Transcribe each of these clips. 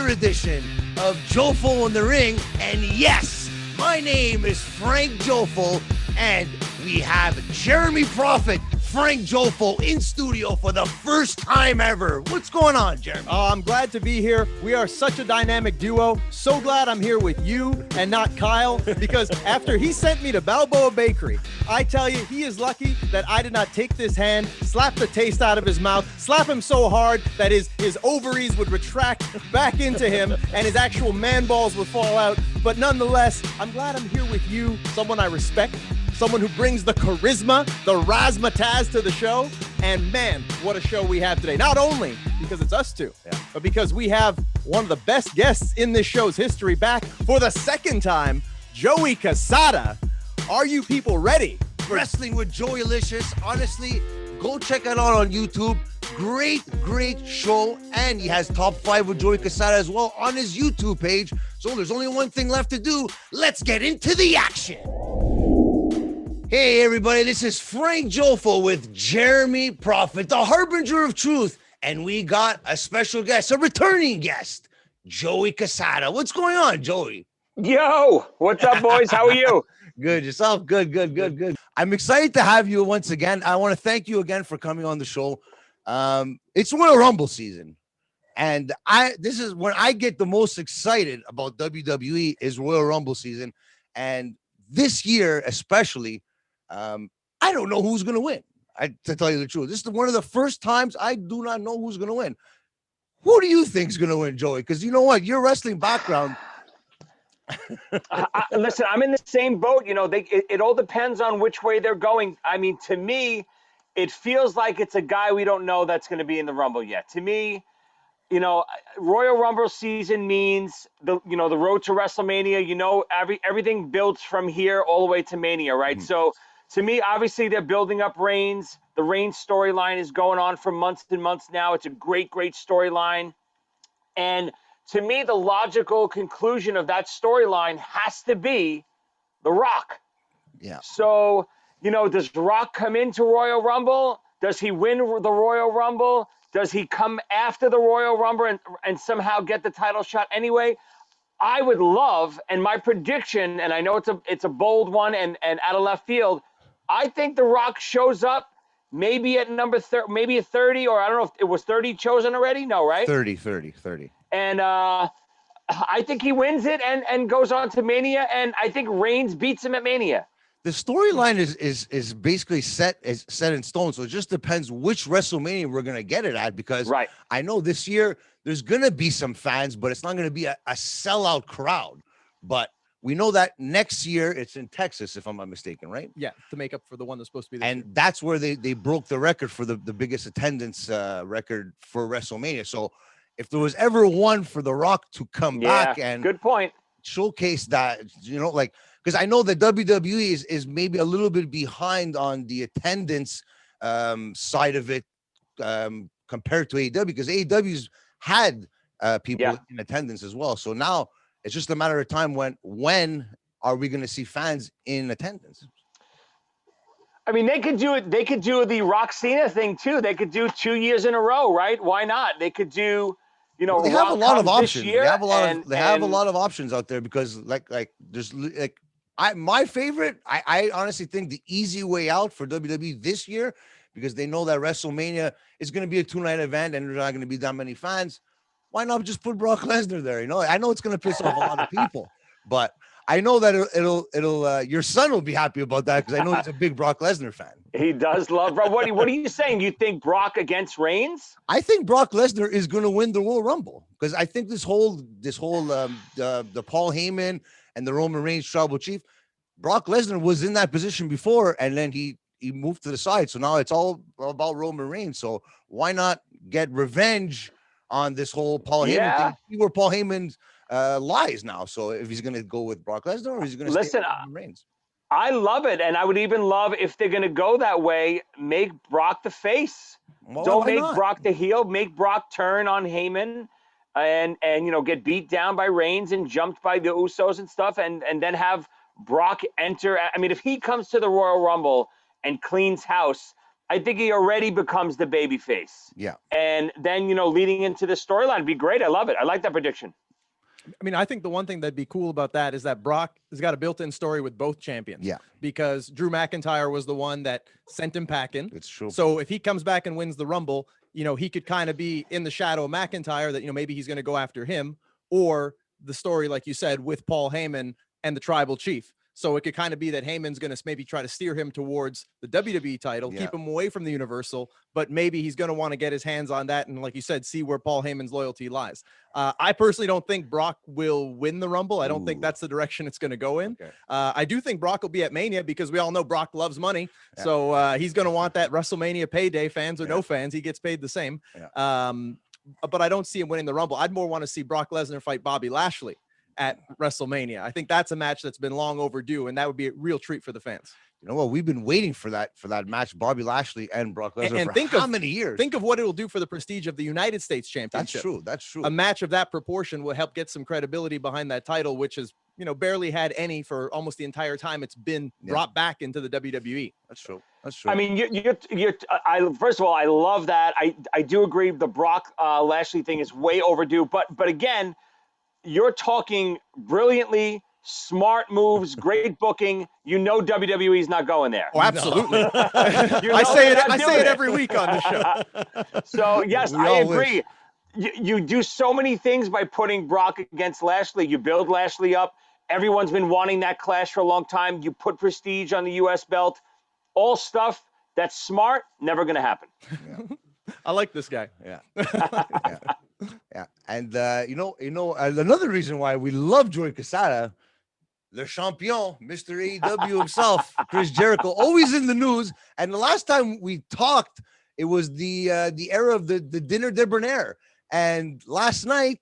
another edition of Jofo In The Ring. And yes, my name is Frank Jofo, and we have Jeremy Prophet, Frank Jofo, in studio for the first time ever. What's going on, Jeremy? I'm glad to be here. We are such a dynamic duo. So glad I'm here with you and not Kyle, because after he sent me to Balboa Bakery, I tell you, he is lucky that I did not take this hand, slap the taste out of his mouth, slap him so hard that his ovaries would retract back into him and his actual man balls would fall out. But nonetheless, I'm glad I'm here with you, someone I respect, someone who brings the charisma, the razzmatazz to the show. And man, what a show we have today. Not only because it's us two, but because we have one of the best guests in this show's history back for the second time, Joey Cassata. Are you people ready? Wrestling with Joeylicious. Honestly, go check it out on YouTube. Great show. And he has Top 5 with Joey Cassata as well on his YouTube page. So there's only one thing left to do. Let's get into the action. Hey everybody, this is Frank Jofo with Jeremy Prophet, the harbinger of truth. And we got a special guest, a returning guest, Joey Cassata. What's going on, Joey? Yo, what's up, boys? How are you? Good. Yourself? Good. I'm excited to have you once again. I want to thank you again for coming on the show. It's Royal Rumble season. And this is when I get the most excited about WWE is Royal Rumble season. And this year, especially, I don't know who's going to win. To tell you the truth, this is one of the first times I do not know who's going to win. Who do you think is going to win, Joey? Because you know what, your wrestling background. Listen, I'm in the same boat. You know, it all depends on which way they're going. I mean, to me, it feels like it's a guy we don't know that's going to be in the Rumble yet. To me, you know, Royal Rumble season means the road to WrestleMania. You know, everything builds from here all the way to Mania, right? So to me, obviously, they're building up Reigns. The Reigns storyline is going on for months and months now. It's a great storyline. And to me, the logical conclusion of that storyline has to be The Rock. Yeah. So, you know, does The Rock come into Royal Rumble? Does he win the Royal Rumble? Does he come after the Royal Rumble and somehow get the title shot anyway? I would love, and my prediction, and I know it's a bold one and out of left field, I think The Rock shows up maybe at number 30, maybe at 30, or I don't know if it was 30 chosen already. No, right? 30. And I think he wins it and goes on to Mania, and I think Reigns beats him at Mania. The storyline is basically set in stone, so it just depends which WrestleMania we're gonna get it at. Because right. I know this year there's gonna be some fans, but it's not gonna be a sellout crowd. But we know that next year it's in Texas, if I'm not mistaken, right? Yeah, to make up for the one that's supposed to be this and year. That's where they broke the record for the biggest attendance record for WrestleMania. So if there was ever one for The Rock to come back and good point, showcase that, you know, like, because I know that WWE is maybe a little bit behind on the attendance side of it compared to AEW, because AEW's had people in attendance as well. So now it's just a matter of time when are we going to see fans in attendance? I mean, they could do it. They could do the Rock Cena thing too. They could do 2 years in a row, right? Why not? They could do, you know, they have a lot of options. They have a lot of options out there, because like there's like my favorite. I honestly think the easy way out for WWE this year, because they know that WrestleMania is going to be a 2-night event and there's not going to be that many fans. Why not just put Brock Lesnar there? You know, I know it's going to piss off a lot of people, but I know that it'll your son will be happy about that, because I know he's a big Brock Lesnar fan. He does love Brock. What are you saying? You think Brock against Reigns? I think Brock Lesnar is going to win the Royal Rumble, because I think this whole the Paul Heyman and the Roman Reigns tribal chief, Brock Lesnar was in that position before, and then he moved to the side. So now it's all about Roman Reigns. So why not get revenge on this whole Paul Heyman thing? See where Paul Heyman lies now. So if he's going to go with Brock Lesnar, or he's going to stay with Roman Reigns. I love it, and I would even love, if they're going to go that way, make Brock the face. Well, don't make Brock the heel. Make Brock turn on Heyman, and you know, get beat down by Reigns and jumped by the Usos and stuff, and then have Brock enter. I mean, if he comes to the Royal Rumble and cleans house, I think he already becomes the baby face. Yeah. And then, leading into the storyline would be great. I love it. I like that prediction. I mean, I think the one thing that'd be cool about that is that Brock has got a built-in story with both champions. Yeah. Because Drew McIntyre was the one that sent him packing. It's true. So if he comes back and wins the Rumble, he could kind of be in the shadow of McIntyre that, maybe he's going to go after him, or the story, like you said, with Paul Heyman and the Tribal Chief. So it could kind of be that Heyman's going to maybe try to steer him towards the WWE title, keep him away from the Universal, but maybe he's going to want to get his hands on that. And like you said, see where Paul Heyman's loyalty lies. I personally don't think Brock will win the Rumble. I don't think that's the direction it's going to go in. Okay. I do think Brock will be at Mania because we all know Brock loves money. Yeah. So he's going to want that WrestleMania payday, fans or no fans. He gets paid the same. Yeah. But I don't see him winning the Rumble. I'd more want to see Brock Lesnar fight Bobby Lashley at WrestleMania. I think that's a match that's been long overdue, and that would be a real treat for the fans. You know what? We've been waiting for that match, Bobby Lashley and Brock Lesnar, and think how many years? Think of what it will do for the prestige of the United States Championship. That's true. That's true. A match of that proportion will help get some credibility behind that title, which is, barely had any for almost the entire time it's been brought back into the WWE. That's true. That's true. I mean, first of all, I love that. I do agree the Brock Lashley thing is way overdue, but again, you're talking brilliantly, smart moves, great booking. WWE is not going there. Oh, absolutely. I say it every week on the show. So, yes, I agree. You do so many things by putting Brock against Lashley. You build Lashley up. Everyone's been wanting that clash for a long time. You put prestige on the U.S. belt. All stuff that's smart, never going to happen. Yeah. I like this guy. Yeah. Yeah. Yeah, and another reason why we love Joey Cassata, the champion, Mr. AEW himself, Chris Jericho, always in the news. And the last time we talked, it was the era of the dinner debonair. And last night,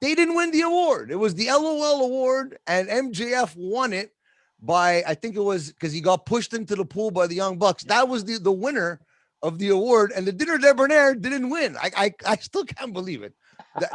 they didn't win the award. It was the LOL award, and MJF won it by, I think it was because he got pushed into the pool by the Young Bucks. That was the winner of the award, and the dinner debonair didn't win. I still can't believe it.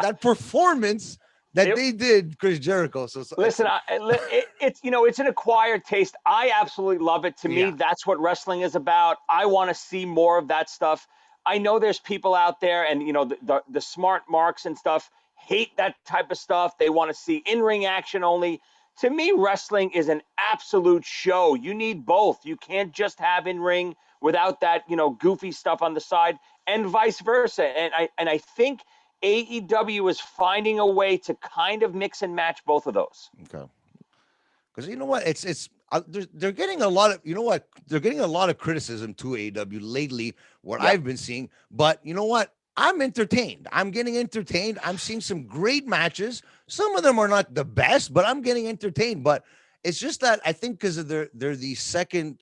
That performance that they did, Chris Jericho. So listen, it's an acquired taste. I absolutely love it. To me, that's what wrestling is about. I want to see more of that stuff. I know there's people out there, and the smart marks and stuff hate that type of stuff. They want to see in-ring action only. To me, wrestling is an absolute show. You need both. You can't just have in-ring without that, goofy stuff on the side, and vice versa. And I think AEW is finding a way to kind of mix and match both of those. Okay. Because you know what, they're getting a lot of, they're getting a lot of criticism to AEW lately. What I've been seeing, but you know what? I'm entertained. I'm getting entertained. I'm seeing some great matches. Some of them are not the best, but I'm getting entertained. But it's just that I think because of they're the second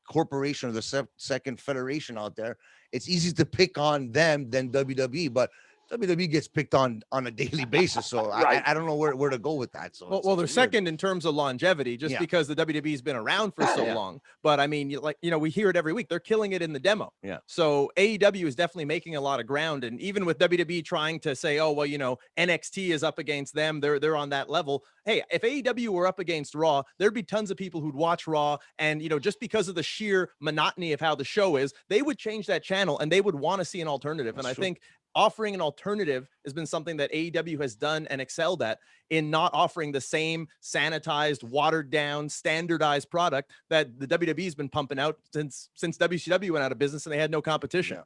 corporation or the second federation out there, it's easy to pick on them than WWE. But WWE gets picked on a daily basis, so right. I don't know where to go with that. So well, they're second in terms of longevity, just because the WWE's been around for so long. But I mean, we hear it every week. They're killing it in the demo. Yeah. So AEW is definitely making a lot of ground, and even with WWE trying to say, oh well, NXT is up against them, they're on that level. Hey, if AEW were up against Raw, there'd be tons of people who'd watch Raw, and just because of the sheer monotony of how the show is, they would change that channel and they would want to see an alternative. That's and true. I think offering an alternative has been something that AEW has done and excelled at, in not offering the same sanitized, watered down, standardized product that the WWE has been pumping out since WCW went out of business and they had no competition.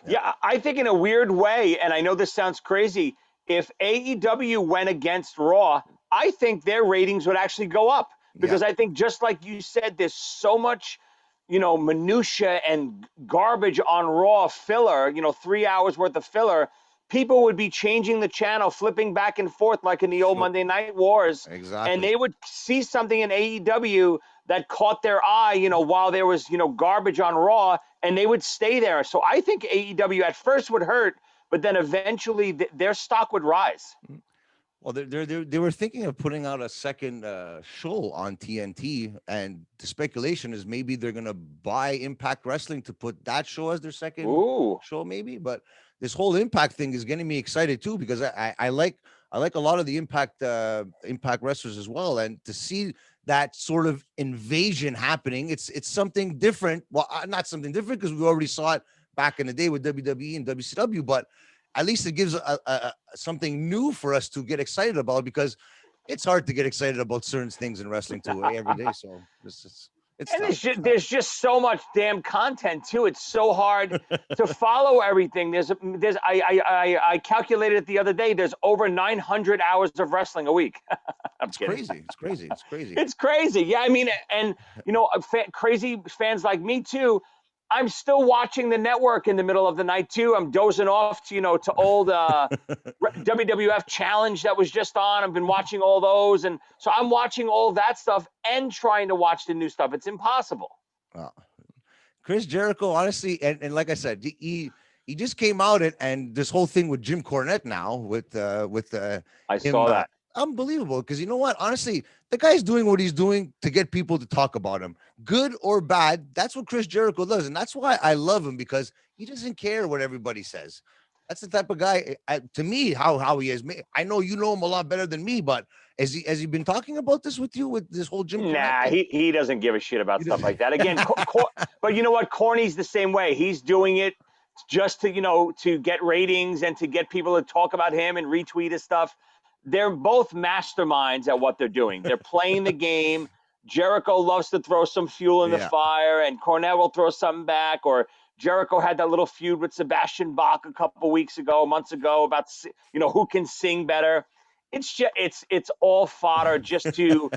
Yeah, I think in a weird way, and I know this sounds crazy, if AEW went against Raw, I think their ratings would actually go up, because I think, just like you said, there's so much minutia and garbage on Raw filler, 3 hours worth of filler. People would be changing the channel, flipping back and forth like in the old Monday Night Wars. Exactly. And they would see something in AEW that caught their eye, while there was, garbage on Raw, and they would stay there. So I think AEW at first would hurt, but then eventually their stock would rise. Well, they were thinking of putting out a second show on TNT, and the speculation is maybe they're gonna buy Impact Wrestling to put that show as their second show, maybe. But this whole Impact thing is getting me excited too, because I like a lot of the Impact wrestlers as well, and to see that sort of invasion happening. It's something different. Well, not something different because we already saw it back in the day with WWE and WCW, but at least it gives something new for us to get excited about, because it's hard to get excited about certain things in wrestling too every day. So it's And tough. there's just so much damn content too. It's so hard to follow everything. I calculated it the other day. There's over 900 hours of wrestling a week. I'm It's kidding. crazy. It's crazy. It's crazy. It's crazy. Yeah, I mean, and crazy fans like me too. I'm still watching the network in the middle of the night too. I'm dozing off to to old WWF Challenge that was just on. I've been watching all those, and so I'm watching all that stuff and trying to watch the new stuff. It's impossible. Wow. Chris Jericho, honestly, and like I said, he just came out, and this whole thing with Jim Cornette now with I him, saw that. unbelievable. Because you know what, honestly, the guy's doing what he's doing to get people to talk about him, good or bad. That's what Chris Jericho does, and that's why I love him, because he doesn't care what everybody says. That's the type of guy, to me, how he is. I know you know him a lot better than me, but has he been talking about this with you, with this whole Jim Cornette Nah, thing? he doesn't give a shit about He stuff doesn't. like that. Again, but you know what? Corny's the same way. He's doing it just to to get ratings and to get people to talk about him and retweet his stuff. They're both masterminds at what they're doing. They're playing the game. Jericho loves to throw some fuel in the Yeah, fire, and Cornette will throw something back. Or Jericho had that little feud with Sebastian Bach a couple months ago, about who can sing better. It's just all fodder just to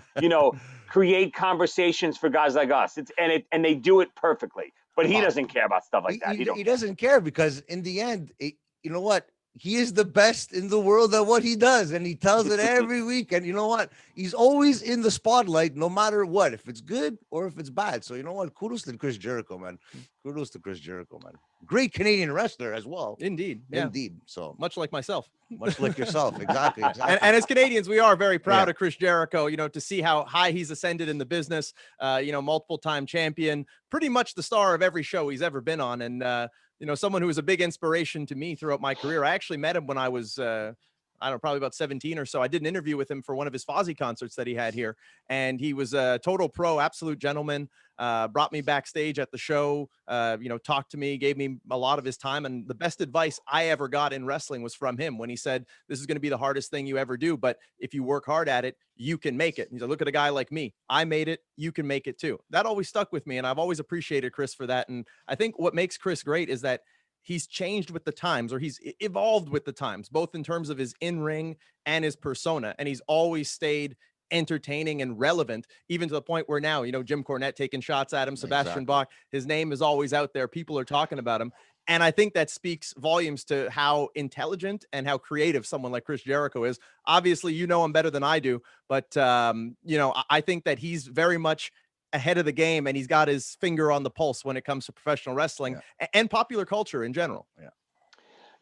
create conversations for guys like us. And they do it perfectly. But he well, doesn't care about stuff like that. He don't he care. doesn't care, because in the end, you know what? He is the best in the world at what he does, and he tells it every week. And you know what? He's always in the spotlight, no matter what, if it's good or if it's bad. So you know what? Kudos to Chris Jericho, man. Kudos to Chris Jericho, man. Great Canadian wrestler as well. Indeed. Yeah. Indeed. So Much like myself. much like yourself. Exactly. Exactly. And as Canadians, we are very proud Yeah. of Chris Jericho, to see how high he's ascended in the business, multiple time champion, pretty much the star of every show he's ever been on. And, someone who was a big inspiration to me throughout my career. I actually met him when I was, I don't know, probably about 17 or so. I did an interview with him for one of his Fozzy concerts that he had here. And he was a total pro, absolute gentleman, brought me backstage at the show, talked to me, gave me a lot of his time. And the best advice I ever got in wrestling was from him when he said, this is going to be the hardest thing you ever do, but if you work hard at it, you can make it. And he's like, look at a guy like me. I made it. You can make it too. That always stuck with me. And I've always appreciated Chris for that. And I think what makes Chris great is that he's changed with the times, or he's evolved with the times, both in terms of his in-ring and his persona. And he's always stayed entertaining and relevant, even to the point where now, Jim Cornette taking shots at him, Sebastian Bach, his name is always out there. People are talking about him. And I think that speaks volumes to how intelligent and how creative someone like Chris Jericho is. Obviously, you know him better than I do, but I think that he's very much ahead of the game, and he's got his finger on the pulse when it comes to professional wrestling and popular culture in general. Yeah.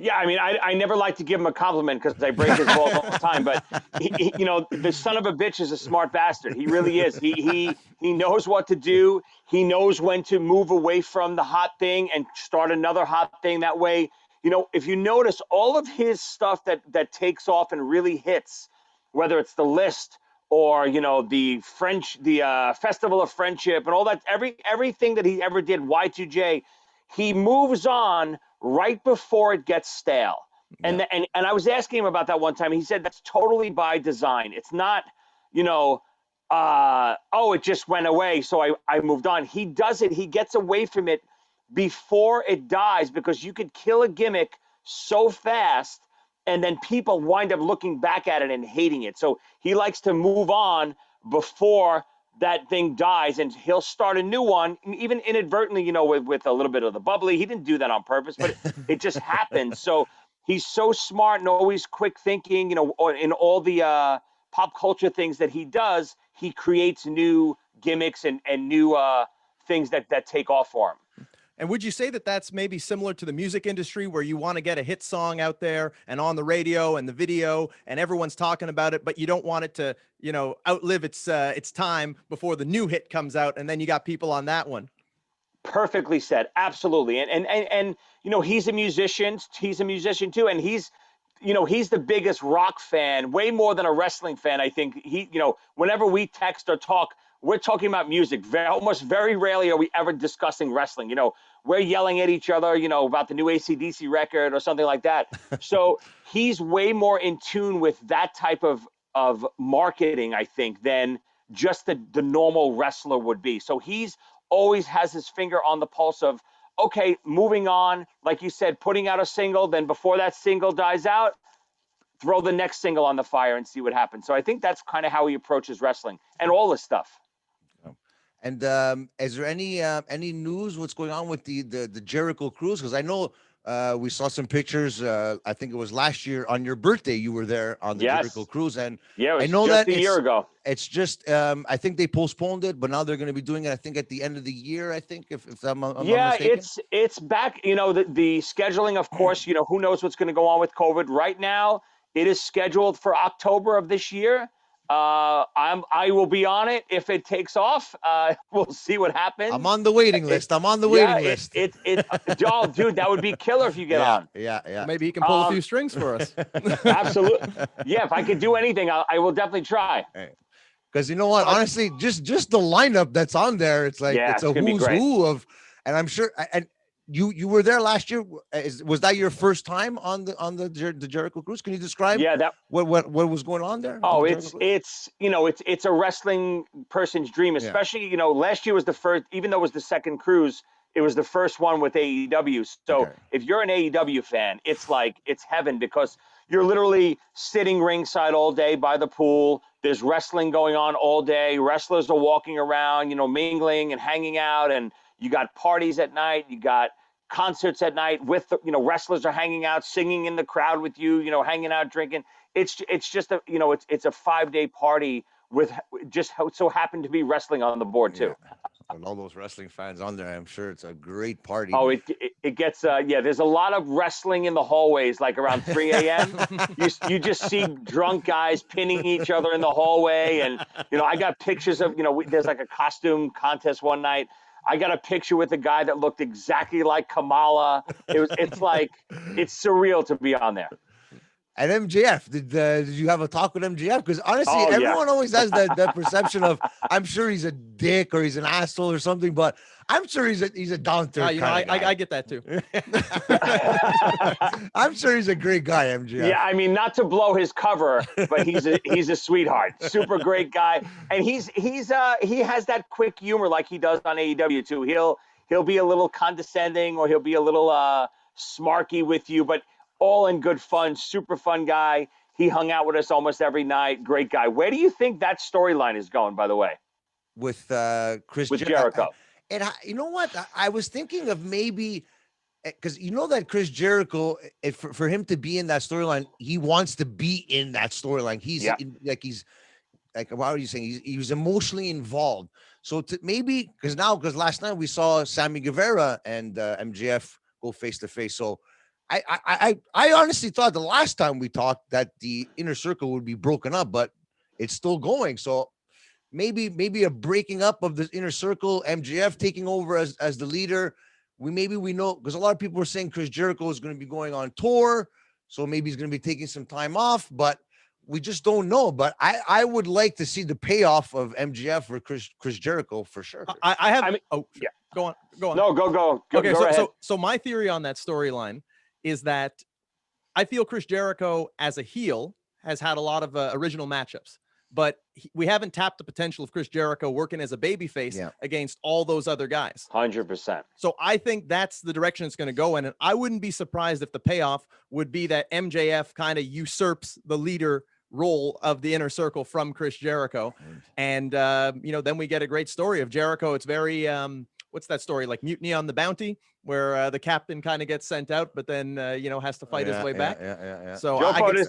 Yeah, I mean, I never like to give him a compliment because I break his balls all the time. But the son of a bitch is a smart bastard. He really is. He knows what to do. He knows when to move away from the hot thing and start another hot thing. That way, if you notice, all of his stuff that takes off and really hits, whether it's the list or the Festival of Friendship and all that, everything that he ever did, Y2J, he moves on right before it gets stale. And I was asking him about that one time. He said that's totally by design. It's not, it just went away, so I moved on. He does it. He gets away from it before it dies, because you could kill a gimmick so fast and then people wind up looking back at it and hating it. So he likes to move on before that thing dies, and he'll start a new one, even inadvertently, with a little bit of the bubbly. He didn't do that on purpose, but it just happens. So he's so smart and always quick thinking, in all the pop culture things that he does, he creates new gimmicks and new things that take off for him. And would you say that that's maybe similar to the music industry, where you want to get a hit song out there and on the radio and the video and everyone's talking about it, but you don't want it to, outlive its time before the new hit comes out, and then you got people on that one? Perfectly said. Absolutely. And he's a musician too. And he's the biggest rock fan, way more than a wrestling fan. I think whenever we text or talk, we're talking about music. Almost very rarely are we ever discussing wrestling. We're yelling at each other, about the new AC/DC record or something like that. So he's way more in tune with that type of marketing, I think, than just the normal wrestler would be. So he's always has his finger on the pulse of, okay, moving on, like you said, putting out a single, then before that single dies out, throw the next single on the fire and see what happens. So I think that's kind of how he approaches wrestling and all this stuff. And is there any news what's going on with the Jericho Cruise? Because I know we saw some pictures. I think it was last year on your birthday. You were there on the Jericho Cruuse, and yeah, it was I know just that a year ago. It's just I think they postponed it, but now they're going to be doing it. I think at the end of the year. I think if I'm not mistaken. It's back. The scheduling, of course. Who knows what's going to go on with COVID right now. It is scheduled for October of this year. I will be on it if it takes off. We'll see what happens. I'm on the waiting list. I'm on the waiting list. Oh, dude, that would be killer if you get on. Yeah. Maybe he can pull a few strings for us. Absolutely. Yeah, if I could do anything, I will definitely try. Because you know what? Honestly, just the lineup that's on there, it's like it's a who's who of, and I'm sure. And you were there last year. Was that your first time on the Jericho Cruise? Can you describe? What was going on there? Oh, it's a wrestling person's dream, especially last year was the first, even though it was the second cruise, it was the first one with AEW. So if you're an AEW fan, it's heaven, because you're literally sitting ringside all day by the pool. There's wrestling going on all day. Wrestlers are walking around, mingling and hanging out, and you got parties at night. You got concerts at night with wrestlers are hanging out, singing in the crowd with you, hanging out, drinking. It's just it's a 5-day party with just how it so happened to be wrestling on the board too. And all those wrestling fans on there, I'm sure it's a great party. Oh, it gets there's a lot of wrestling in the hallways, like around 3 a.m. you just see drunk guys pinning each other in the hallway, and I got pictures of there's like a costume contest one night. I got a picture with a guy that looked exactly like Kamala. It's surreal to be on there. And MJF, did you have a talk with MJF? Because honestly, everyone always has that perception of, I'm sure he's a dick or he's an asshole or something, but I'm sure he's a down to earth guy. I get that too. I'm sure he's a great guy, MJF. Yeah, I mean, not to blow his cover, but he's a sweetheart, super great guy, and he has that quick humor like he does on AEW too. He'll be a little condescending, or he'll be a little smarky with you, but all in good fun. Super fun guy. He hung out with us almost every night. Great guy. Where do you think that storyline is going, by the way? With Chris Jericho. And you know what? I was thinking of maybe, because that Chris Jericho, for him to be in that storyline, he wants to be in that storyline. He's what are you saying? He was emotionally involved. So maybe because last night we saw Sammy Guevara and MJF go face to face. So I honestly thought the last time we talked that the inner circle would be broken up, but it's still going. So maybe a breaking up of the inner circle, MJF taking over as the leader. We know, because a lot of people were saying Chris Jericho is going to be going on tour, so maybe he's going to be taking some time off, but we just don't know. But I would like to see the payoff of MJF for Chris Jericho for sure. Go on. No, go. Okay, go ahead. So my theory on that storyline is that I feel Chris Jericho as a heel has had a lot of original matchups, but we haven't tapped the potential of Chris Jericho working as a babyface against all those other guys. 100%. So I think that's the direction it's going to go in, and I wouldn't be surprised if the payoff would be that MJF kind of usurps the leader role of the inner circle from Chris Jericho, and then we get a great story of Jericho. It's very what's that story, like Mutiny on the Bounty, where the captain kind of gets sent out, but then has to fight his way back. So Jofo,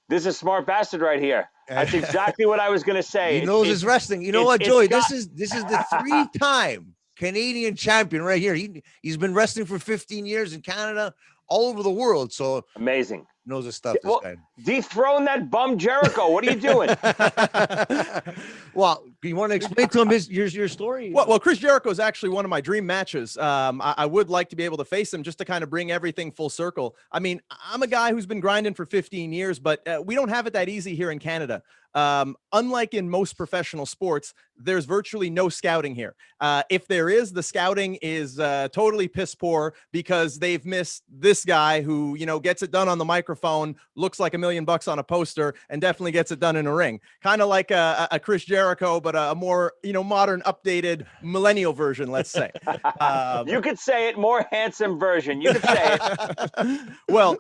this is a smart bastard right here. That's exactly what I was going to say. He knows his wrestling. You know what, Joey? This is the 3-time Canadian champion right here. He's been wrestling for 15 years in Canada, all over the world. So Amazing. knows his stuff, this Well, guy. dethrone that bum Jericho. What are you doing? Well, you want to explain to him your story? Well, Chris Jericho is actually one of my dream matches. I would like to be able to face him just to kind of bring everything full circle. I mean, I'm a guy who's been grinding for 15 years, but we don't have it that easy here in Canada. Unlike in most professional sports, there's virtually no scouting here. If there is, the scouting is totally piss poor because they've missed this guy who, gets it done on the microphone, looks like $1 million on a poster, and definitely gets it done in a ring. Kind of like a Chris Jericho, but a more, modern, updated millennial version, let's say. You could say it, more handsome version. You could say it. Well,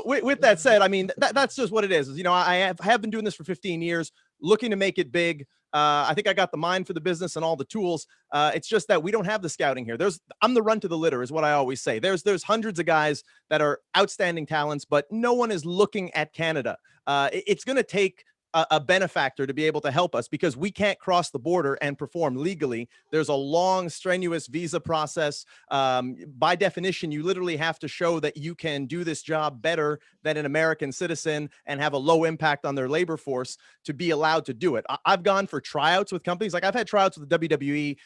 with that said, I mean, that's just what it is. I have been doing this for 15 years, looking to make it big. I think I got the mind for the business and all the tools. It's just that we don't have the scouting here. I'm the run to the litter is what I always say. There's hundreds of guys that are outstanding talents, but no one is looking at Canada. It's going to take a benefactor to be able to help us because we can't cross the border and perform legally. There's a long, strenuous visa process. By definition, you literally have to show that you can do this job better than an American citizen and have a low impact on their labor force to be allowed to do it. I've gone for tryouts with companies. Like I've had tryouts with the WWE,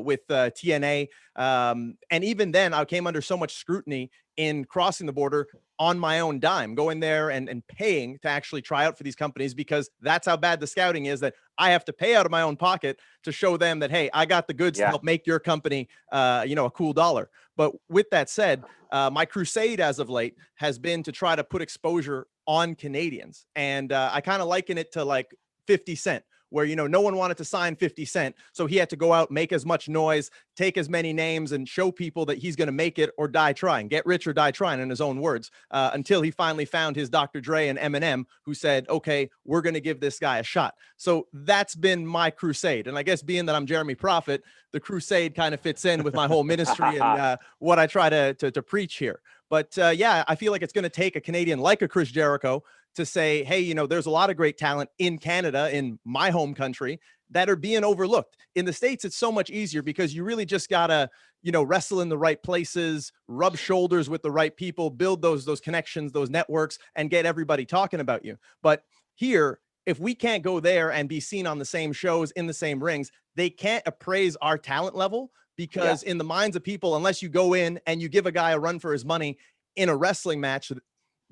with TNA. And even then I came under so much scrutiny in crossing the border on my own dime, going there and paying to actually try out for these companies, because that's how bad the scouting is, that I have to pay out of my own pocket to show them that, hey, I got the goods to help make your company, a cool dollar. But with that said, my crusade as of late has been to try to put exposure on Canadians. And I kind of liken it to like 50 Cent, where, no one wanted to sign 50 Cent. So he had to go out, make as much noise, take as many names, and show people that he's going to make it or die trying, get rich or die trying, in his own words, until he finally found his Dr. Dre and Eminem, who said, okay, we're going to give this guy a shot. So that's been my crusade. And I guess being that I'm Jeremy Prophet, the crusade kind of fits in with my whole ministry and what I try to preach here. But I feel like it's going to take a Canadian like a Chris Jericho to say, hey, there's a lot of great talent in Canada, in my home country, that are being overlooked. In the States, it's so much easier because you really just gotta, wrestle in the right places, rub shoulders with the right people, build those connections, those networks, and get everybody talking about you. But here, if we can't go there and be seen on the same shows, in the same rings, they can't appraise our talent level, because in the minds of people, unless you go in and you give a guy a run for his money in a wrestling match,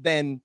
then,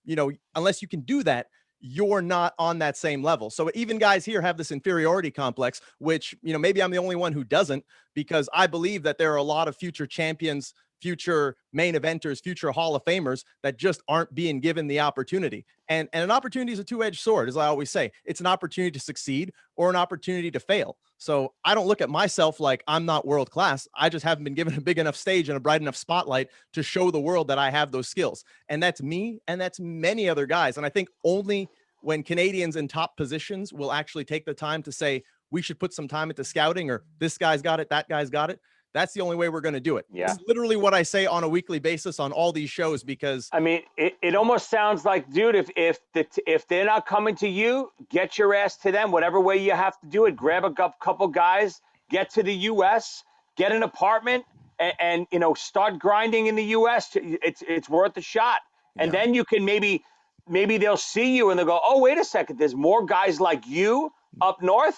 unless you can do that, you're not on that same level. So even guys here have this inferiority complex, which, maybe I'm the only one who doesn't, because I believe that there are a lot of future champions, future main eventers, future Hall of Famers that just aren't being given the opportunity. And an opportunity is a two-edged sword, as I always say. It's an opportunity to succeed or an opportunity to fail. So I don't look at myself like I'm not world class. I just haven't been given a big enough stage and a bright enough spotlight to show the world that I have those skills. And that's me, and that's many other guys. And I think only when Canadians in top positions will actually take the time to say, we should put some time into scouting, or this guy's got it, that guy's got it, that's the only way we're going to do it. Yeah. It's literally what I say on a weekly basis on all these shows, because I mean, it almost sounds like, dude, if they're not coming to you, get your ass to them, whatever way you have to do it. Grab a couple guys, get to the U.S., get an apartment, and start grinding in the U.S. It's worth a shot. And then you can maybe they'll see you and they'll go, oh, wait a second, there's more guys like you up north.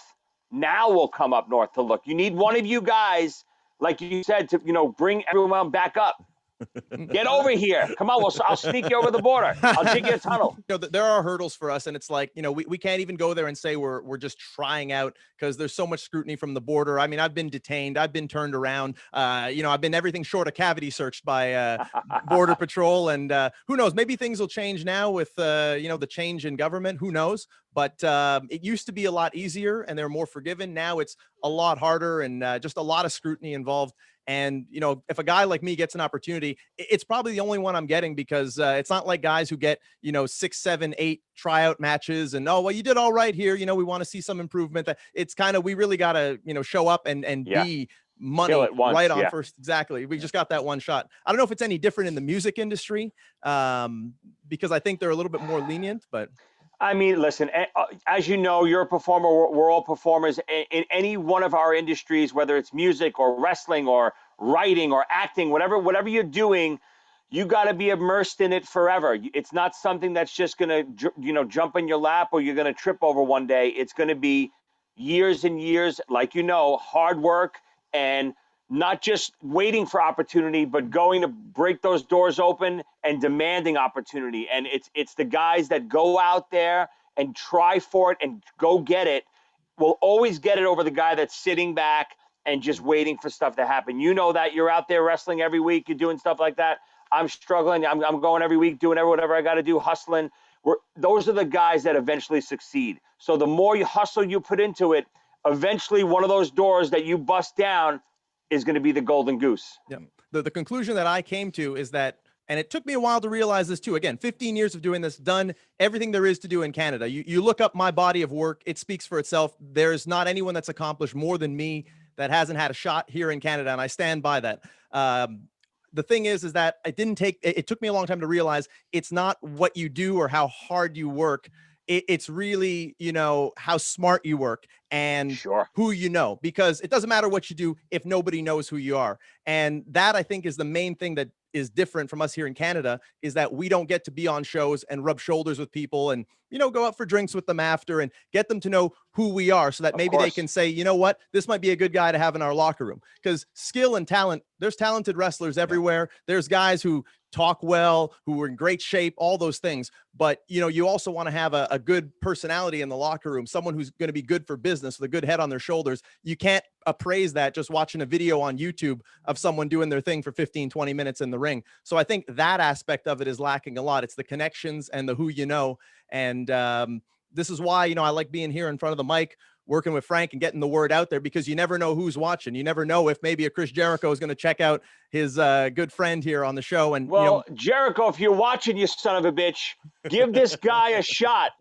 Now we'll come up north to look. You need one of you guys, like you said, to bring everyone back up. Get over here. Come on, I'll sneak you over the border. I'll dig you a tunnel. There are hurdles for us, and it's like, we can't even go there and say we're just trying out, because there's so much scrutiny from the border. I mean, I've been detained, I've been turned around. I've been everything short of cavity searched by Border Patrol, and who knows? Maybe things will change now with the change in government. Who knows? But it used to be a lot easier, and they're more forgiving. Now it's a lot harder, and just a lot of scrutiny involved. And, if a guy like me gets an opportunity, it's probably the only one I'm getting, because it's not like guys who get, 6, 7, 8 tryout matches and, oh, well, you did all right here. We want to see some improvement. It's kind of, we really got to, show up and be money right on first. Exactly. We just got that one shot. I don't know if it's any different in the music industry, because I think they're a little bit more lenient, but I mean, listen, as you know, you're a performer. We're all performers in any one of our industries, whether it's music or wrestling or writing or acting, whatever you're doing, you got to be immersed in it forever. It's not something that's just going to, jump in your lap or you're going to trip over one day. It's going to be years and years, like, hard work and not just waiting for opportunity, but going to break those doors open and demanding opportunity. And it's the guys that go out there and try for it and go get it will always get it over the guy that's sitting back and just waiting for stuff to happen. You know that you're out there wrestling every week, you're doing stuff like that. I'm struggling. I'm going every week, doing whatever I got to do, hustling. Those are the guys that eventually succeed. So the more you hustle you put into it, eventually one of those doors that you bust down is going to be the golden goose. Yeah. The conclusion that I came to is that, and it took me a while to realize this too. Again, 15 years of doing this, done everything there is to do in Canada. You look up my body of work, it speaks for itself. There's not anyone that's accomplished more than me that hasn't had a shot here in Canada, and I stand by that. The thing is that it took me a long time to realize it's not what you do or how hard you work. It's really, how smart you work and who you know, because it doesn't matter what you do if nobody knows who you are. And that, I think, is the main thing that is different from us here in Canada, is that we don't get to be on shows and rub shoulders with people and, go out for drinks with them after and get them to know who we are so that maybe they can say, you know what, this might be a good guy to have in our locker room. Because skill and talent, there's talented wrestlers everywhere. There's guys who talk well, who are in great shape, all those things. But, you also want to have a good personality in the locker room, someone who's going to be good for business with a good head on their shoulders. You can't appraise that just watching a video on YouTube of someone doing their thing for 15, 20 minutes in the ring. So I think that aspect of it is lacking a lot. It's the connections and the who you know. And this is why, I like being here in front of the mic, working with Frank and getting the word out there, because you never know who's watching. You never know if maybe a Chris Jericho is going to check out his good friend here on the show. And Jericho, if you're watching, you son of a bitch, give this guy a shot.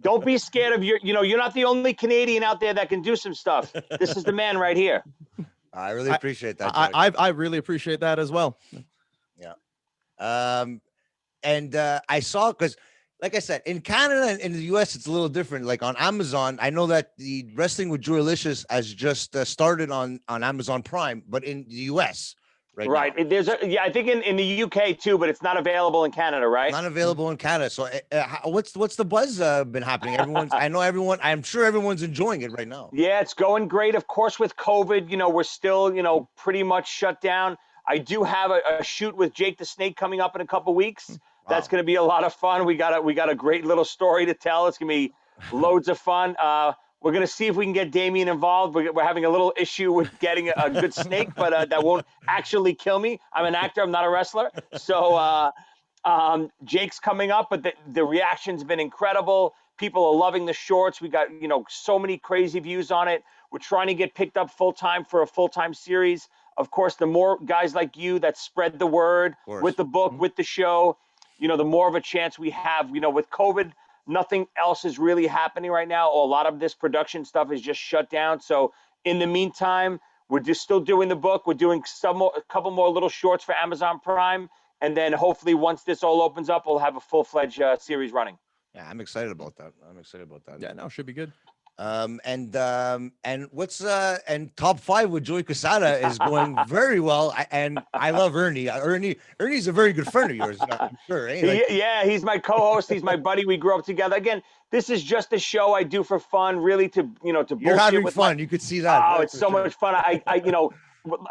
Don't be scared of you're not the only Canadian out there that can do some stuff. This is the man right here. I really appreciate that. I really appreciate that as well. Yeah. And I saw, because like I said, in Canada and in the US, it's a little different. Like on Amazon, I know that the Wrestling with Joeylicious has just started on Amazon Prime, but in the US right now. There's I think in the UK too, but it's not available in Canada, right? Not available in Canada. So what's the buzz been happening? I'm sure everyone's enjoying it right now. Yeah, it's going great. Of course, with COVID, we're still, pretty much shut down. I do have a shoot with Jake the Snake coming up in a couple weeks. That's going to be a lot of fun. We got a great little story to tell. It's going to be loads of fun. We're going to see if we can get Damien involved. We're having a little issue with getting a good snake, but that won't actually kill me. I'm an actor. I'm not a wrestler. So Jake's coming up, but the reaction's been incredible. People are loving the shorts. We got, so many crazy views on it. We're trying to get picked up full-time for a full-time series. Of course, the more guys like you that spread the word with the book, with the show, the more of a chance we have. With COVID, nothing else is really happening right now. A lot of this production stuff is just shut down. So in the meantime, we're just still doing the book. We're doing a couple more little shorts for Amazon Prime. And then hopefully once this all opens up, we'll have a full-fledged series running. Yeah, I'm excited about that. Yeah, no, should be good. And what's and top 5 with Joey Cassata is going very well. And I love Ernie. Ernie's a very good friend of yours, I'm sure. Yeah, he's my co-host. He's my buddy. We grew up together. Again, this is just a show I do for fun, really to You're having fun. You could see that. Oh, it's so much fun. I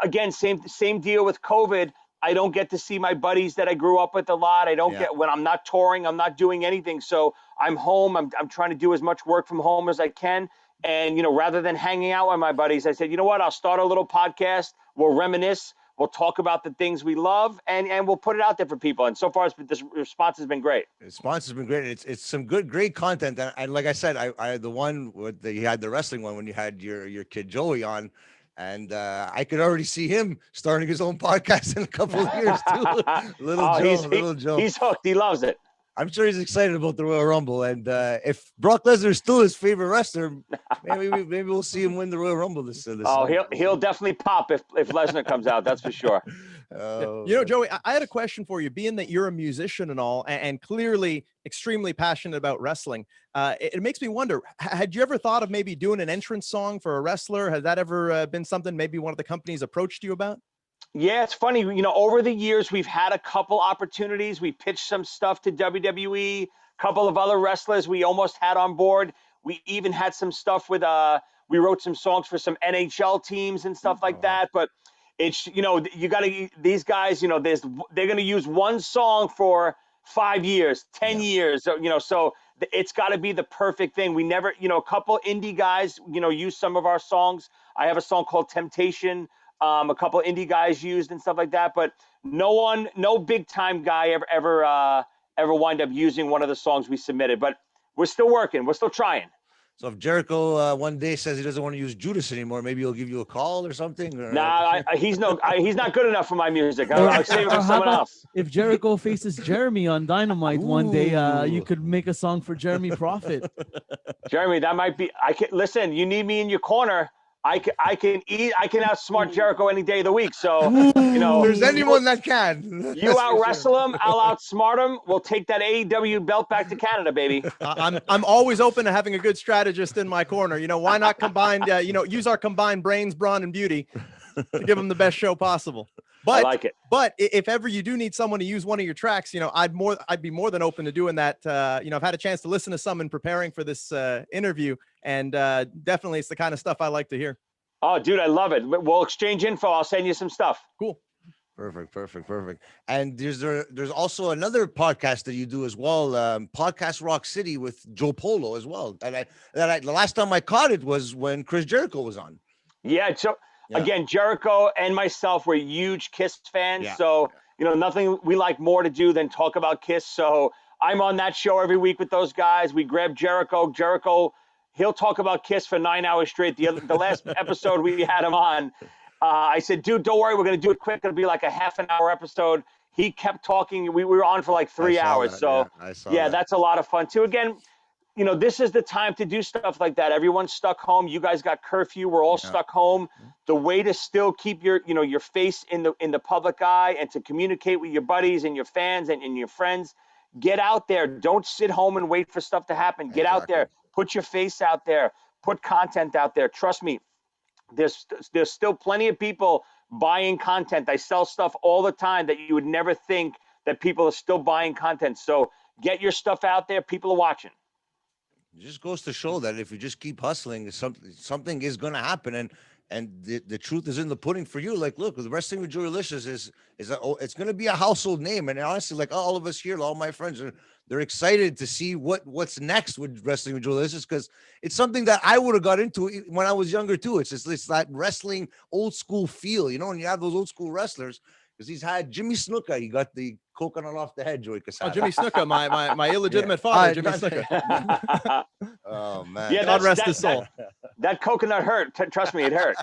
again, same deal with COVID. I don't get to see my buddies that I grew up with a lot. I don't get, when I'm not touring, I'm not doing anything. So I'm home. I'm trying to do as much work from home as I can. And, rather than hanging out with my buddies, I said, you know what, I'll start a little podcast. We'll reminisce. We'll talk about the things we love and we'll put it out there for people. And so far, this response has been great. The response has been great. It's some great content. And like I said, I the one with you had the wrestling one when you had your kid Joey on. And I could already see him starting his own podcast in a couple of years too. Little Joe. He's hooked. He loves it. I'm sure he's excited about the Royal Rumble. And if Brock Lesnar is still his favorite wrestler, maybe we'll see him win the Royal Rumble this he'll definitely pop if Lesnar comes out. That's for sure. Oh, You know, Joey, I had a question for you. Being that you're a musician and all, and clearly extremely passionate about wrestling, it makes me wonder, had you ever thought of maybe doing an entrance song for a wrestler? Has that ever been something maybe one of the companies approached you about? Yeah, it's funny. Over the years, we've had a couple opportunities. We pitched some stuff to WWE, a couple of other wrestlers we almost had on board. We even had some stuff with, we wrote some songs for some NHL teams and stuff like wow. that. But it's, you got to, these guys, they're going to use one song for 5 years, 10 Yeah. years, so it's got to be the perfect thing. We never, a couple indie guys, use some of our songs. I have a song called Temptation. A couple indie guys used and stuff like that, but no big time guy ever wind up using one of the songs we submitted. But we're still working, we're still trying. So if Jericho one day says he doesn't want to use Judas anymore, maybe he'll give you a call or something. Or... Nah, he's not good enough for my music. Or, I'll save it for or how someone about else. if Jericho faces Jeremy on Dynamite one day, you Ooh. could make a song for Jeremy Prophet. Jeremy, that might be. I can listen. You need me in your corner. I can outsmart Jericho any day of the week. So There's anyone that can. you out wrestle him, I'll outsmart him. We'll take that AEW belt back to Canada, baby. I'm always open to having a good strategist in my corner. Why not combine? Use our combined brains, brawn, and beauty to give them the best show possible. But, I like it. But if ever you do need someone to use one of your tracks, I'd be more than open to doing that. I've had a chance to listen to some in preparing for this interview, and definitely it's the kind of stuff I like to hear. Oh, dude, I love it. We'll exchange info. I'll send you some stuff. Cool. Perfect. And there's also another podcast that you do as well, Podcast Rock City with Joe Polo as well. The last time I caught it was when Chris Jericho was on. Yeah. So again, Jericho and myself were huge Kiss fans. Yeah. So nothing we like more to do than talk about Kiss. So I'm on that show every week with those guys. We grab Jericho. He'll talk about Kiss for 9 hours straight. The last episode we had him on, I said, dude, don't worry. We're going to do it quick. It'll be like a half an hour episode. He kept talking. We were on for like 3 hours. That, so yeah, that's a lot of fun too. Again, this is the time to do stuff like that. Everyone's stuck home. You guys got curfew. We're all stuck home. The way to still keep your face in the public eye and to communicate with your buddies and your fans and your friends, get out there. Don't sit home and wait for stuff to happen. Get out there. Put your face out there. Put content out there. Trust me, there's still plenty of people buying content. I sell stuff all the time that you would never think that people are still buying content. So get your stuff out there. People are watching. It just goes to show that if you just keep hustling, something is going to happen. And the truth is in the pudding for you. Like, look, the Wrestling with Joeylicious it's going to be a household name. And honestly, like all of us here, all my friends they're excited to see what's next with Wrestling with Joeylicious, because it's something that I would have got into when I was younger too. It's that wrestling old school feel, and you have those old school wrestlers. Because he's had Jimmy Snuka, he got the coconut off the head, Joey Cassata. Oh, Jimmy Snuka, my illegitimate father, Jimmy Snuka. Oh man, Yeah, God rest his soul. That coconut hurt. Trust me, it hurt.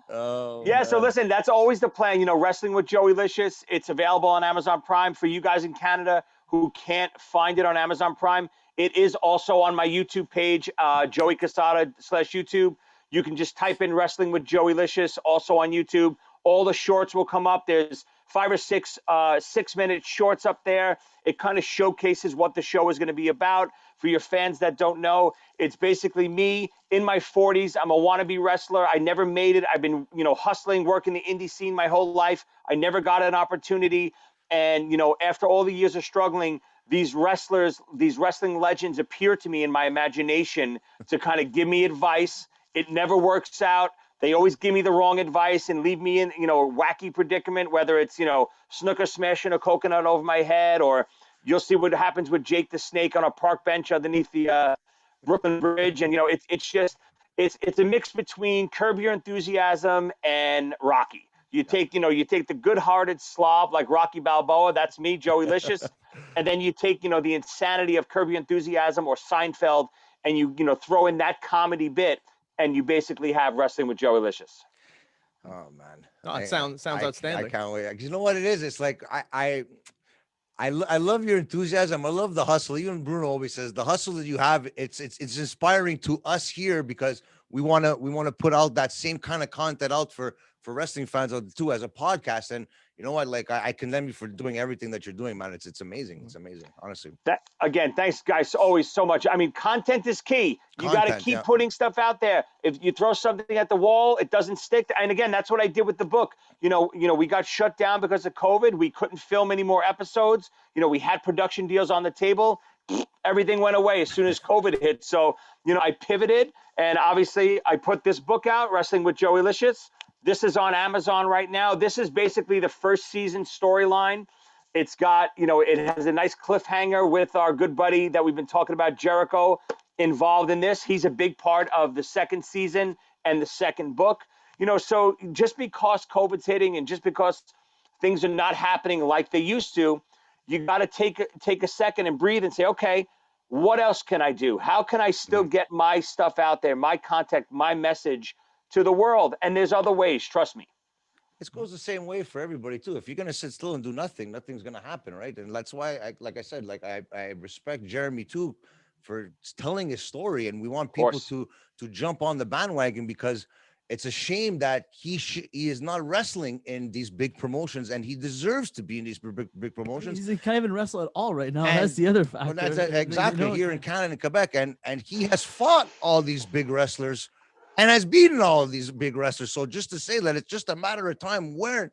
Oh, yeah, man. so listen, that's always the plan. Wrestling with Joeylicious. It's available on Amazon Prime. For you guys in Canada who can't find it on Amazon Prime, it is also on my YouTube page, Joey Cassata /YouTube. You can just type in Wrestling with Joeylicious, also on YouTube. All the shorts will come up. There's 5 or 6 6-minute shorts up there. It kind of showcases what the show is going to be about. For your fans that don't know, it's basically me in my 40s. I'm a wannabe wrestler. I never made it. I've been, hustling, working the indie scene my whole life. I never got an opportunity. And, after all the years of struggling, these wrestlers, these wrestling legends appear to me in my imagination to kind of give me advice. It never works out. They always give me the wrong advice and leave me in, a wacky predicament, whether it's, Snuka smashing a coconut over my head, or you'll see what happens with Jake the Snake on a park bench underneath the Brooklyn Bridge. And, it's a mix between Curb Your Enthusiasm and Rocky. You take the good-hearted slob like Rocky Balboa, that's me, Joeylicious, and then you take, the insanity of Curb Your Enthusiasm or Seinfeld, and you throw in that comedy bit, and you basically have Wrestling with Joeylicious. Oh man, It sounds outstanding. I can't wait. You know what it is? It's like I love your enthusiasm. I love the hustle. Even Bruno always says the hustle that you have. It's inspiring to us here, because we want to put out that same kind of content out for wrestling fans too as a podcast. And you know what? Like I commend you for doing everything that you're doing, man. It's amazing. It's amazing, honestly. That again, thanks guys always so much. I mean, content is key. You got to Content, keep yeah. putting stuff out there. If you throw something at the wall, it doesn't stick. And again, that's what I did with the book. We got shut down because of COVID. We couldn't film any more episodes. We had production deals on the table. Everything went away as soon as COVID hit. So, I pivoted, and obviously I put this book out, Wrestling with Joeylicious. This is on Amazon right now. This is basically the first season storyline. It's got, it has a nice cliffhanger with our good buddy that we've been talking about, Jericho, involved in this. He's a big part of the second season and the second book. So just because COVID's hitting and just because things are not happening like they used to, you got to take a second and breathe and say, okay, what else can I do? How can I still get my stuff out there, my contact, my message to the world? And there's other ways, trust me. It goes the same way for everybody too. If you're gonna sit still and do nothing, nothing's gonna happen, right? And that's why, like I said, I respect Jeremy too for telling his story, and we want people to jump on the bandwagon, because it's a shame that he is not wrestling in these big promotions, and he deserves to be in these big promotions. He can't even wrestle at all right now. And- That's the other factor. Well, that's exactly here in Canada and Quebec, and he has fought all these big wrestlers and has beaten all of these big wrestlers. So just to say that it's just a matter of time where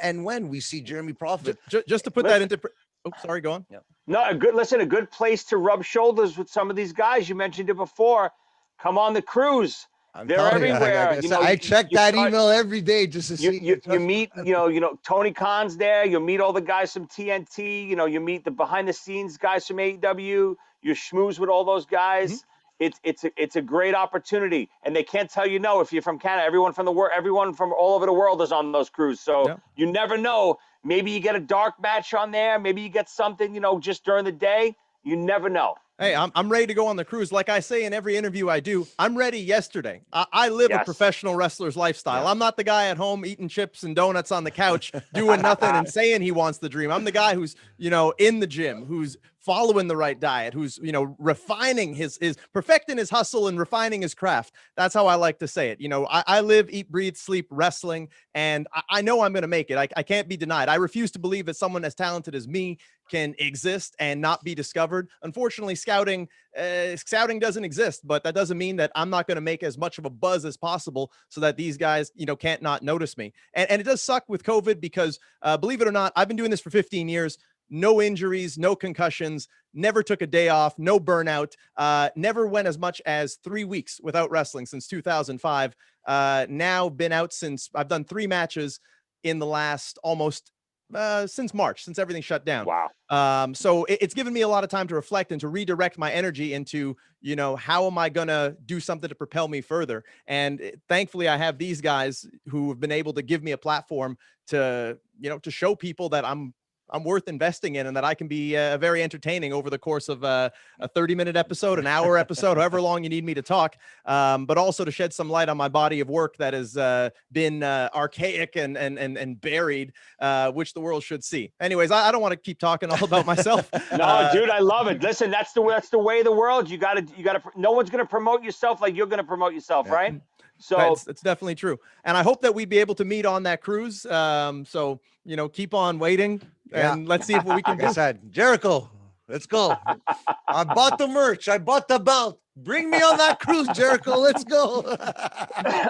and when we see Jeremy Prophet. Just to put that into. Oh, sorry, go on. Yeah. No, a good place to rub shoulders with some of these guys. You mentioned it before. Come on the cruise. They're everywhere. I check that email every day just to see. You meet, Tony Khan's there. You'll meet all the guys from TNT. You meet the behind the scenes guys from AEW. You schmooze with all those guys. Mm-hmm. It's a great opportunity, and they can't tell you no if you're from Canada. Everyone from all over the world is on those cruises. So You never know. Maybe you get a dark match on there. Maybe you get something, just during the day. You never know. Hey, I'm ready to go on the cruise. Like I say in every interview I do, I'm ready yesterday. I live a professional wrestler's lifestyle. I'm not the guy at home eating chips and donuts on the couch, doing nothing and saying he wants the dream. I'm the guy who's, in the gym, who's following the right diet, who's, refining his perfecting his hustle and refining his craft. That's how I like to say it. I live, eat, breathe, sleep wrestling, and I know I'm going to make it. I can't be denied. I refuse to believe that someone as talented as me can exist and not be discovered. Unfortunately, scouting doesn't exist, but that doesn't mean that I'm not going to make as much of a buzz as possible so that these guys, can't not notice me. And it does suck with COVID because, believe it or not, I've been doing this for 15 years. No injuries, no concussions, never took a day off, no burnout, never went as much as 3 weeks without wrestling since 2005. Now been out since I've done 3 matches in the last almost since March, since everything shut down. Wow. So it's given me a lot of time to reflect and to redirect my energy into, how am I going to do something to propel me further? And thankfully I have these guys who have been able to give me a platform to, to show people that I'm worth investing in and that I can be very entertaining over the course of a 30-minute episode, an hour episode, however long you need me to talk, but also to shed some light on my body of work that has been archaic and buried, which the world should see. Anyways, I don't want to keep talking all about myself. No, dude, I love it. Listen, that's the way of the world. You gotta. No one's gonna promote yourself like you're gonna promote yourself, right? So it's definitely true. And I hope that we'd be able to meet on that cruise. So, keep on waiting and let's see if we can like I said, Jericho, let's go. I bought the merch. I bought the belt. Bring me on that cruise, Jericho. Let's go.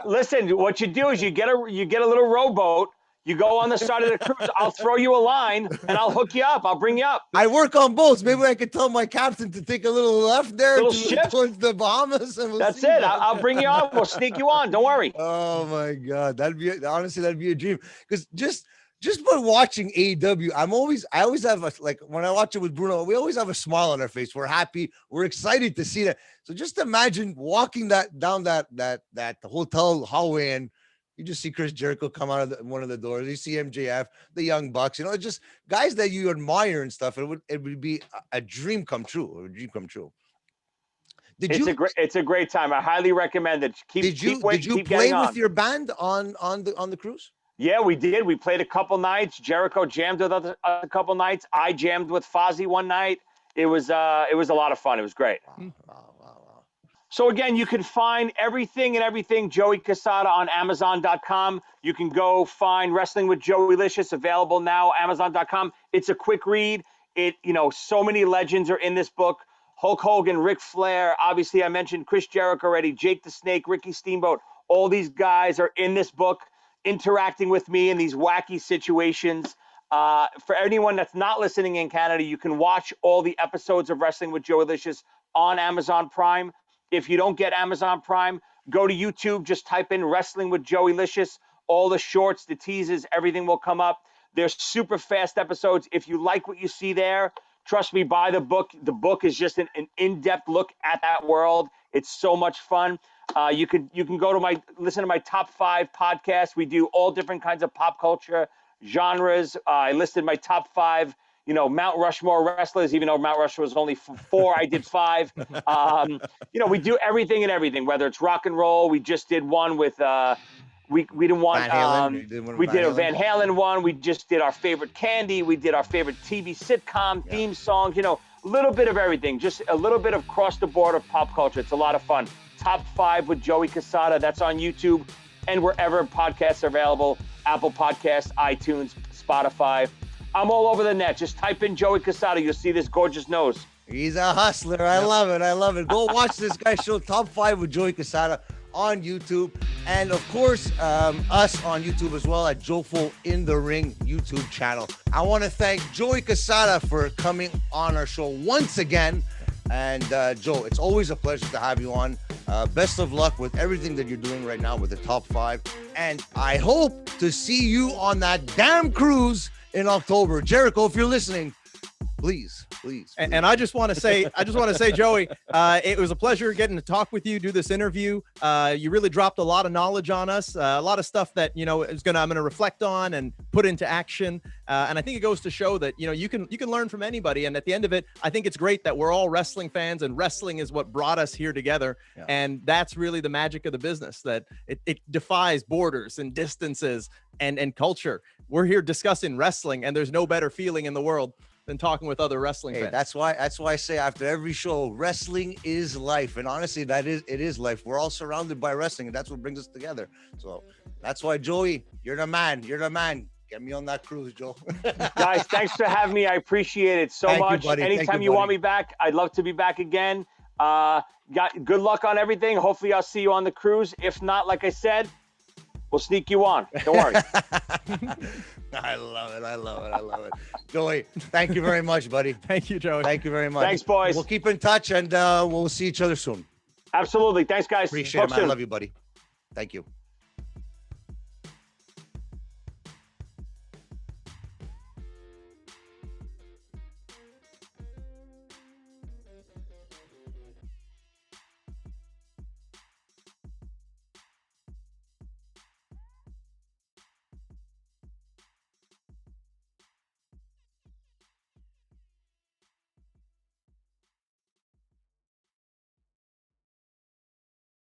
Listen, what you do is you get a little rowboat. You go on the side of the cruise. I'll throw you a line and I'll hook you up. I'll bring you up. I work on boats. Maybe I could tell my captain to take a little left there shift towards the Bahamas. And That's it. I'll bring you on. We'll sneak you on. Don't worry. Oh my God. That'd be a dream. Because just by watching AEW, I always have like when I watch it with Bruno, we always have a smile on our face. We're happy. We're excited to see that. So just imagine walking down that hotel hallway and you just see Chris Jericho come out of one of the doors. You see MJF, the Young Bucks, just guys that you admire and stuff. It would be a dream come true. A dream come true. It's a great time. I highly recommend it. Did you play with your band on the cruise? Yeah, we did. We played a couple nights. Jericho jammed with us a couple nights. I jammed with Fozzy one night. It was a lot of fun. It was great. Wow. So again, you can find everything Joey Cassata on Amazon.com. You can go find Wrestling with Joeylicious, available now, Amazon.com. It's a quick read. So many legends are in this book. Hulk Hogan, Ric Flair, obviously I mentioned Chris Jericho already, Jake the Snake, Ricky Steamboat. All these guys are in this book interacting with me in these wacky situations. For anyone that's not listening in Canada, you can watch all the episodes of Wrestling with Joeylicious on Amazon Prime. If you don't get Amazon Prime, go to YouTube, just type in Wrestling with Joeylicious. All the shorts, the teases, everything will come up. They're super fast episodes. If you like what you see there, trust me, buy the book. The book is just an in-depth look at that world. It's so much fun. You can go to listen to my top 5 podcast. We do all different kinds of pop culture genres. I listed my top 5, Mount Rushmore wrestlers, even though Mount Rushmore was only 4, I did 5. We do everything and everything, whether it's rock and roll. We just did one with we didn't want Van Halen. we did a Van Halen one. We just did our favorite candy. We did our favorite TV sitcom theme songs. A little bit of everything, just a little bit of cross the board of pop culture. It's a lot of fun. Top 5 with Joey Cassata. That's on YouTube and wherever podcasts are available. Apple Podcasts, iTunes, Spotify. I'm all over the net. Just type in Joey Cassata. You'll see this gorgeous nose. He's a hustler. I love it. I love it. Go watch this guy's show, Top 5 with Joey Cassata, on YouTube. And of course, us on YouTube as well at Jofo In The Ring YouTube channel. I want to thank Joey Cassata for coming on our show once again. And Joe, it's always a pleasure to have you on. Best of luck with everything that you're doing right now with the Top 5. And I hope to see you on that damn cruise in October. Jericho, if you're listening, please. And I just want to say, Joey, it was a pleasure getting to talk with you, do this interview. You really dropped a lot of knowledge on us, a lot of stuff that, I'm going to reflect on and put into action. And I think it goes to show that, you can learn from anybody. And at the end of it, I think it's great that we're all wrestling fans, and wrestling is what brought us here together. Yeah. And that's really the magic of the business, that it defies borders and distances and culture. We're here discussing wrestling, and there's no better feeling in the world than talking with other wrestling fans. That's why I say after every show, wrestling is life. And honestly, it is life. We're all surrounded by wrestling, and that's what brings us together. So that's why, Joey, you're the man. Get me on that cruise, Joe. Guys, thanks for having me. I appreciate it so much. Anytime you want me back, I'd love to be back again. Good luck on everything. Hopefully I'll see you on the cruise. If not, like I said, we'll sneak you on. Don't worry. I love it. Joey, thank you very much, buddy. Thank you, Joey. Thank you very much. Thanks, boys. We'll keep in touch, and we'll see each other soon. Absolutely. Thanks, guys. Appreciate it, man. I love you, buddy. Thank you.